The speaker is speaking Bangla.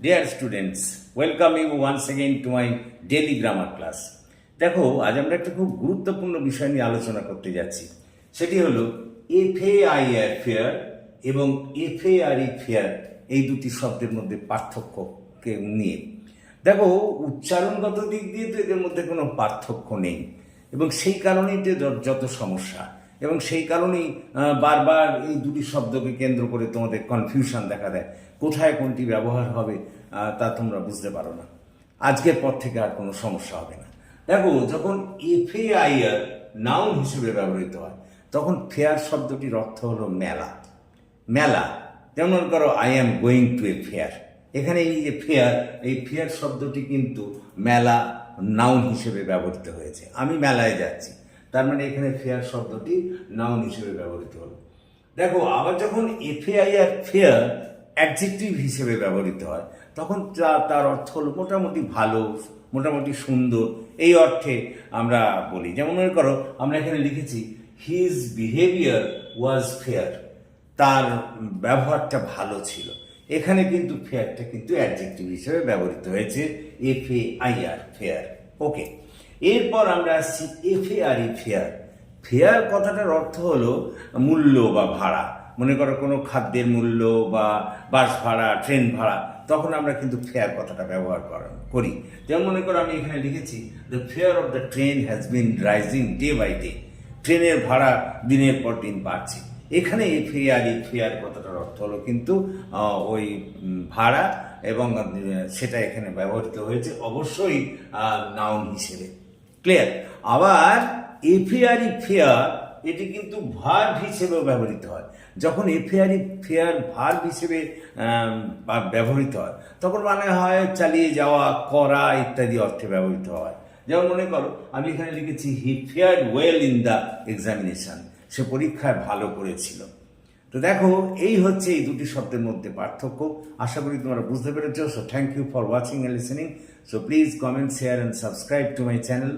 Dear students, welcome you once again to my daily grammar class. দেখো আজ আমরা একটা খুব গুরুত্বপূর্ণ বিষয় নিয়ে আলোচনা করতে যাচ্ছি। সেটি হলো এফএআইআর ফেয়ার এবং এফএআরই ফেয়ার এই দুটি শব্দের মধ্যে পার্থক্যকে নিয়ে। দেখো উচ্চারণগত দিক দিয়ে তো এদের মধ্যে কোনো পার্থক্য নেই এবং সেই কারণেই তো যত সমস্যা এবং সেই কারণেই বারবার এই দুটি শব্দকে কেন্দ্র করে তোমাদের কনফিউশন দেখা দেয়। কোথায় কোনটি ব্যবহার হবে তা তোমরা বুঝতে পারো না। আজকের পর থেকে আর কোনো সমস্যা হবে না। দেখো যখন এফএআইআর নাউন হিসেবে ব্যবহৃত হয় তখন ফেয়ার শব্দটির অর্থ হলো মেলা। মেলা যেমন মনে করো I am going to a fair. এখানে এই যে ফেয়ার, এই ফেয়ার শব্দটি কিন্তু মেলা নাউন হিসেবে ব্যবহৃত হয়েছে। আমি মেলায় যাচ্ছি, তার মানে এখানে ফেয়ার শব্দটি নাউন হিসেবে ব্যবহৃত হলো। দেখো আবার যখন এফএআইআর ফেয়ার অ্যাডজেক্টিভ হিসেবে ব্যবহৃত হয় তখন তার অর্থ হলো মোটামুটি ভালো, মোটামুটি সুন্দর, এই অর্থে আমরা বলি। যেমন মনে করো আমরা এখানে লিখেছি হিজ বিহেভিয়ার ওয়াজ ফেয়ার, তার ব্যবহারটা ভালো ছিল। এখানে কিন্তু ফেয়ারটা কিন্তু অ্যাডজেক্টিভ হিসেবে ব্যবহৃত হয়েছে, এফএআইআর ফেয়ার। ওকে, এরপর আমরা আসছি এফএআরই ফেয়ার। ফেয়ার কথাটার অর্থ হলো মূল্য বা ভাড়া। মনে করো কোনো খাদ্যের মূল্য বা বাস ভাড়া, ট্রেন ভাড়া, তখন আমরা কিন্তু ফেয়ার কথাটা ব্যবহার করি। যেমন মনে করো আমি এখানে লিখেছি the fare of the train has been rising day by day. ট্রেনের ভাড়া দিনের পর দিন বাড়ছে। এখানে এফএআরই ফেয়ার কথাটার অর্থ হলো কিন্তু ওই ভাড়া এবং সেটা এখানে ব্যবহৃত হয়েছে অবশ্যই নাউন হিসেবে। ক্লিয়ার? আবার এফএআরই ফেয়ার এটি কিন্তু ভার্ব হিসেবেও ব্যবহৃত হয়। যখন এফএআরই ফেয়ার ভার্ব হিসেবে ব্যবহৃত হয় তখন মানে হয় চালিয়ে যাওয়া, করা ইত্যাদি অর্থে ব্যবহৃত হয়। যেমন মনে করো আমি এখানে লিখেছি he fared well in the examination, সে পরীক্ষায় ভালো করেছিল। তো দেখো এই হচ্ছে এই দুটি শব্দের মধ্যে পার্থক্য। আশা করি তোমরা বুঝতে পেরেছো। So thank you for watching and listening. So please comment, share and subscribe to my channel.